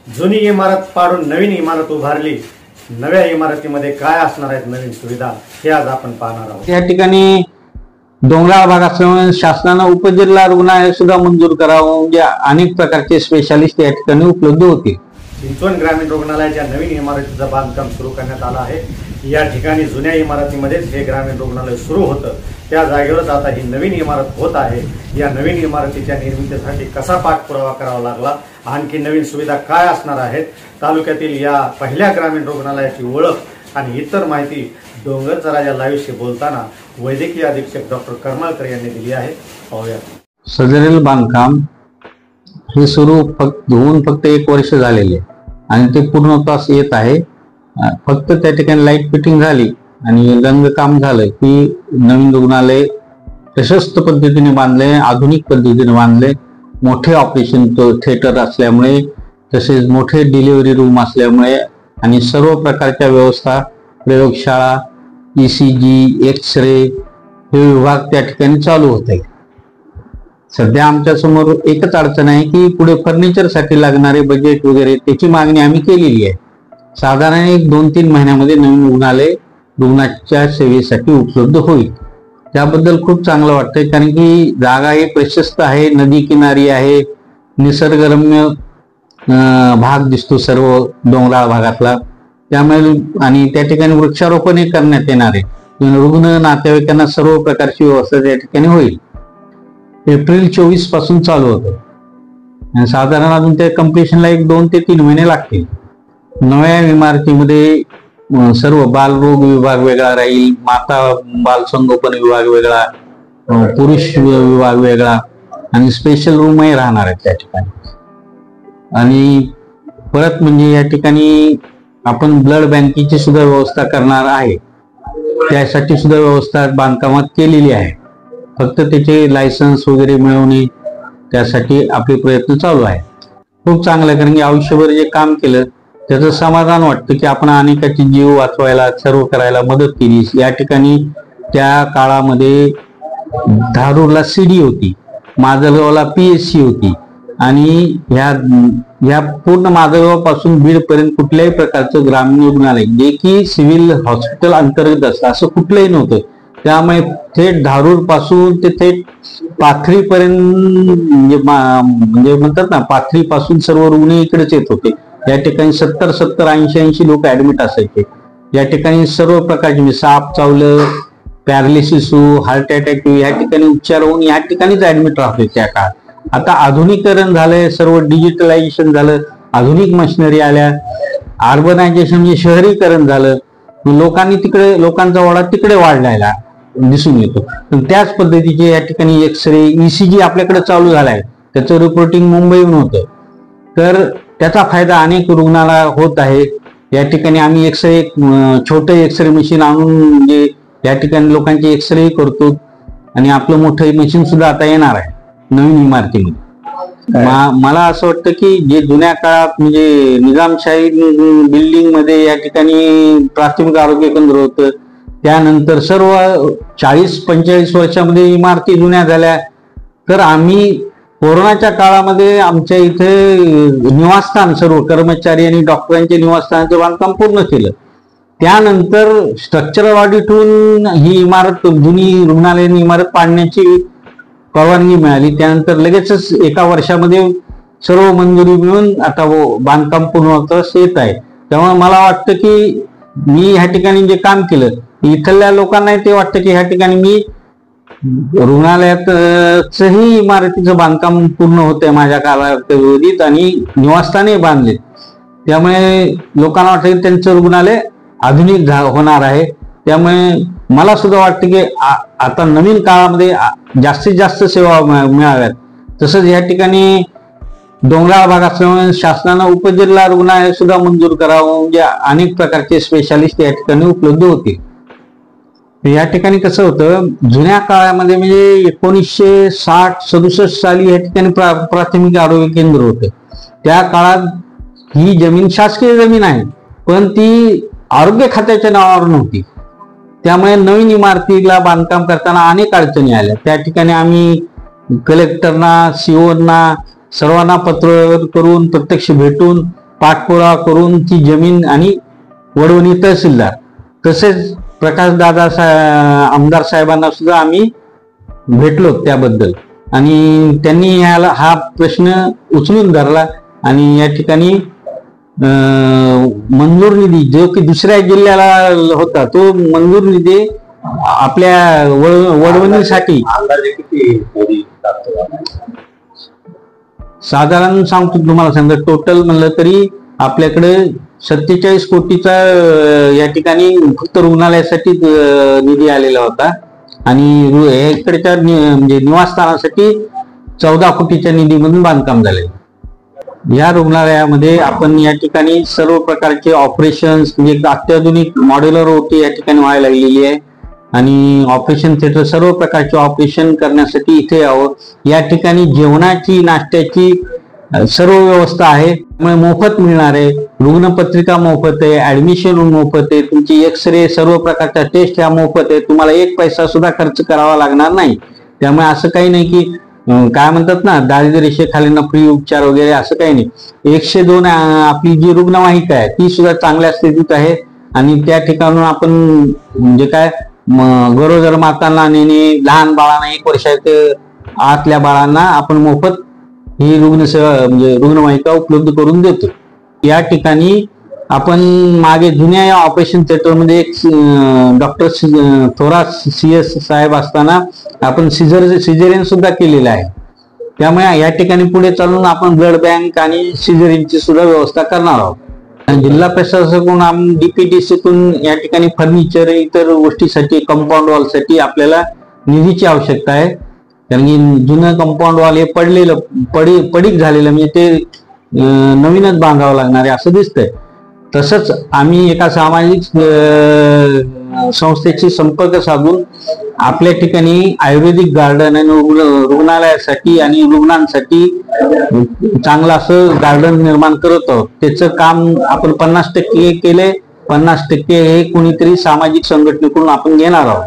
जुनी इमारत पाडून नवीन इमारत उभारली। नव्या इमारतीमध्ये काय असणार आहेत नवीन सुविधा हे आज आपण पाहणार आहोत। या ठिकाणी डोंगराळ भाग असल्यामुळे शासनाने उपजिल्हा रुग्णालय सुद्धा मंजूर करावं, म्हणजे अनेक प्रकारचे स्पेशालिस्ट या ठिकाणी उपलब्ध होते। चिंचवण ग्रामीण रुग्णालयाच्या नवीन इमारतीचं बांधकाम सुरू करण्यात आलं आहे। या ठिकाणी जुन्या इमारतीमध्येच हे ग्रामीण रुग्णालय सुरू होतं, त्या जागेवरच आता ही नवीन इमारत होत आहे। या नवीन इमारतीच्या निर्मितीसाठी कसा पाठपुरावा करावा लागला, आणखी नवीन सुविधा काय असणार आहेत, तालुक्यातील या पहिल्या ग्रामीण रुग्णालयाची ओळख आणि इतर माहिती डोंगरचा राजा लाईव्हशी बोलताना वैद्यकीय अधीक्षक डॉक्टर करमाळकर यांनी दिली आहे। पाहूया। सदरील बांधकाम हे सुरू होऊन फक्त 1 वर्ष झालेले आणि ते पूर्णत्वास येत आहे। फक्त त्या ठिकाणी लाईट फिटिंग झाली आणि रंगकाम झालं की नवीन रुग्णालय प्रशस्त पद्धतीने बांधले, आधुनिक पद्धतीने बांधले। मोठे ऑपरेशन थिएटर असल्यामुळे, तसेच मोठे डिलिव्हरी रूम असल्यामुळे आणि सर्व प्रकारच्या व्यवस्था, प्रयोगशाळा, ECG, एक्स-रे हे विभाग त्या ठिकाणी चालू होत आहे। सध्या आमच्या समोर एकच अडचण आहे की पुढे फर्निचरसाठी लागणारे बजेट वगैरे त्याची मागणी आम्ही केलेली आहे। साधारण 1-2-3 महिन्यामध्ये नवीन रुग्णालय रुग्णाच्या सेवेसाठी उपलब्ध होईल। त्याबद्दल खूप चांगलं वाटतंय, कारण की जागा ही प्रशस्त आहे, नदी किनारी आहे, निसर्गरम्य भाग दिसतो सर्व डोंगराळ भागातला। त्यामुळे आणि त्या ठिकाणी वृक्षारोपणही करण्यात येणार आहे। रुग्ण नातेवाईकांना सर्व प्रकारची व्यवस्था त्या ठिकाणी होईल। एप्रिल 24 पासून चालू होतं, साधारण अजून त्या कम्प्लिशनला 1-2 ते 3 महिने लागतील। नव्या इमारतीमध्ये सर्व बालरोग विभाग वेगळा राहील, माता बाल संगोपन विभाग वेगळा, पुरुष विभाग वेगळा आणि स्पेशल रूमही राहणार आहेत त्या ठिकाणी। आणि परत म्हणजे या ठिकाणी आपण ब्लड बँकेची सुद्धा व्यवस्था करणार आहे, त्यासाठी सुद्धा व्यवस्था बांधकामात केलेली आहे। फक्त त्याचे लायसन्स वगैरे मिळवणे त्यासाठी आपले प्रयत्न चालू आहे। खूप चांगलं, कारण की आयुष्यभर जे काम केलं त्याचं समाधान वाटतं की आपण अनेकाची जीव वाचवायला, सर्व करायला मदत केली। या ठिकाणी त्या काळामध्ये धारूरला CD होती, माजलगावला PSC होती आणि ह्या पूर्ण माजलगावपासून बीड पर्यंत कुठल्याही प्रकारचं ग्रामीण रुग्णालय जे की सिव्हिल हॉस्पिटल अंतर्गत असतं असं कुठलंही नव्हतं। त्यामुळे थेट धारूर पासून ते थेट पाथरीपर्यंत म्हणजे म्हणतात ना, पाथरीपासून सर्व रुग्ण इकडेच येत होते। या ठिकाणी 70 80 लोक ऍडमिट असायचे। या ठिकाणी सर्व प्रकारचे साप चावलं, पॅरालिसिस, हार्ट अटॅक या ठिकाणी उपचार होऊन या ठिकाणीच ऍडमिट राहतोय त्या काळात। आता आधुनिकीकरण झालंय, सर्व डिजिटलायझेशन झालं, आधुनिक मशिनरी आल्या, अर्बनायझेशन म्हणजे शहरीकरण झालं, लोकांचा ओढा तिकडे वाढलायला दिसून येतो। त्याच पद्धतीचे या ठिकाणी एक्स-रे, ECG आपल्याकडे चालू झालाय, त्याचं रिपोर्टिंग मुंबईहून होतं, तर त्याचा फायदा अनेक रुग्णाला होत आहे। या ठिकाणी आम्ही एक्स-रे छोटं एक्स-रे मशीन आणून म्हणजे या ठिकाणी लोकांचे एक्स-रे करतो आणि आपलं मोठं मशीन सुद्धा आता येणार आहे नवीन इमारतीमध्ये। मला असं वाटतं की जे जुन्या काळात म्हणजे निजामशाही बिल्डिंग मध्ये या ठिकाणी प्राथमिक आरोग्य केंद्र होतं, त्यानंतर सर्व 40-45 वर्षामध्ये इमारती जुन्या झाल्या, तर आम्ही कोरोनाच्या काळामध्ये आमच्या इथे निवासस्थान सर्व कर्मचारी आणि डॉक्टरांचे निवासस्थानाचं बांधकाम पूर्ण केलं। त्यानंतर स्ट्रक्चरल ऑडिट होऊन ही इमारत, जुनी रुग्णालयीन इमारत पाडण्याची परवानगी मिळाली। त्यानंतर लगेचच 1 वर्षामध्ये सर्व मंजुरी मिळून आता बांधकाम पूर्णत्वास येत आहे। त्यामुळे मला वाटतं की मी ह्या ठिकाणी जे काम केलं, इथल्या लोकांनाही ते वाटतं की ह्या ठिकाणी मी रुग्णालयातही इमारतीचं बांधकाम पूर्ण होतंय माझ्या कालावधीत आणि निवासस्थानही बांधले। त्यामुळे लोकांना वाटतं की त्यांचं रुग्णालय आधुनिक होणार आहे। त्यामुळे मला सुद्धा वाटतं की आता नवीन काळामध्ये जास्तीत जास्त सेवा मिळाव्यात। तसंच या ठिकाणी डोंगराळ भाग असल्यामुळे शासनाने उपजिल्हा रुग्णालय सुद्धा मंजूर करावं, म्हणजे अनेक प्रकारचे स्पेशालिस्ट या ठिकाणी उपलब्ध होते। या ठिकाणी कसं होतं, जुन्या काळामध्ये म्हणजे 1960-67 साली या ठिकाणी प्राथमिक आरोग्य केंद्र होतं। त्या काळात ही जमीन शासकीय जमीन आहे, पण ती आरोग्य खात्याच्या नावावर नव्हती। त्यामुळे नवीन इमारतीला बांधकाम करताना अनेक अडचणी आल्या। त्या ठिकाणी आम्ही कलेक्टरना, CO ना सर्वांना पत्र करून प्रत्यक्ष भेटून पाठपुरावा करून ती जमीन आणि वडवणी तहसीलदार तसेच प्रकाशदादा आमदार साहेबांना सुद्धा आम्ही भेटलो त्याबद्दल, आणि त्यांनी हा प्रश्न उचलून धरला आणि या ठिकाणी मंजूर निधी जो की दुसऱ्या जिल्ह्याला होता तो मंजूर निधी आपल्या वडवणीसाठी साधारण सांगतो तुम्हाला, समजा टोटल म्हणलं तरी आपल्याकडे 47 कोटीचा या ठिकाणी फक्त रुग्णालयासाठी निधी आलेला होता आणि इकडच्या म्हणजे निवासस्थानासाठी 14 कोटीच्या निधीमधून बांधकाम झाले. या रुग्णालयामध्ये आपण या ठिकाणी सर्व प्रकारचे ऑपरेशन्स म्हणजे अत्याधुनिक मॉड्युलर ओटी या ठिकाणी व्हायला लागलेली आहे आणि ऑपरेशन थिएटर सर्व प्रकारचे ऑपरेशन करण्यासाठी इथे यावं. या ठिकाणी जेवणाची नाश्त्याची सर्व व्यवस्था आहे, त्यामुळे मोफत मिळणार आहे. रुग्णपत्रिका मोफत आहे, ऍडमिशन मोफत आहे, तुमची एक्सरे सर्व प्रकारच्या टेस्ट ह्या मोफत आहे, तुम्हाला एक पैसा सुद्धा खर्च करावा लागणार नाही. त्यामुळे असं काही नाही की काय म्हणतात ना दारिद्र्य रेषेखालींना फ्री उपचार वगैरे, असं काही नाही. 102 आपली जी रुग्णवाहिका आहे ती सुद्धा चांगल्या स्थितीत आहे आणि त्या ठिकाणून आपण म्हणजे काय गरोदर मातांना नेणे, लहान बाळांना 1 वर्षाच्या आतल्या बाळांना आपण मोफत ही रुग्णसेवा म्हणजे रुग्णवाहिका उपलब्ध करून देतो. या ठिकाणी आपण मागे जुन्या ऑपरेशन थिएटरमध्ये एक डॉक्टर थोरात CS साहेब असताना आपण सिझेरियन सुद्धा केलेलं आहे. त्यामुळे या ठिकाणी पुढे चालून आपण ब्लड बँक आणि सिझेरियनची सुद्धा व्यवस्था करणार आहोत. जिल्हा प्रशासनाकडून DPDCतून या ठिकाणी फर्निचर इतर गोष्टीसाठी कंपाऊंड वॉलसाठी आपल्याला निधीची आवश्यकता आहे, कारण की जुनं कंपाऊंड वॉल हे पडीक झालेलं म्हणजे ते नवीनच बांधावं लागणार आहे असं दिसतंय. तसंच आम्ही एका सामाजिक संस्थेशी संपर्क साधून आपल्या ठिकाणी आयुर्वेदिक गार्डन आणि रुग्णालयासाठी आणि रुग्णांसाठी चांगलं असं गार्डन निर्माण करत आहोत. त्याचं काम आपण 50% केले, 50% हे कोणीतरी सामाजिक संघटनेकडून आपण घेणार आहोत.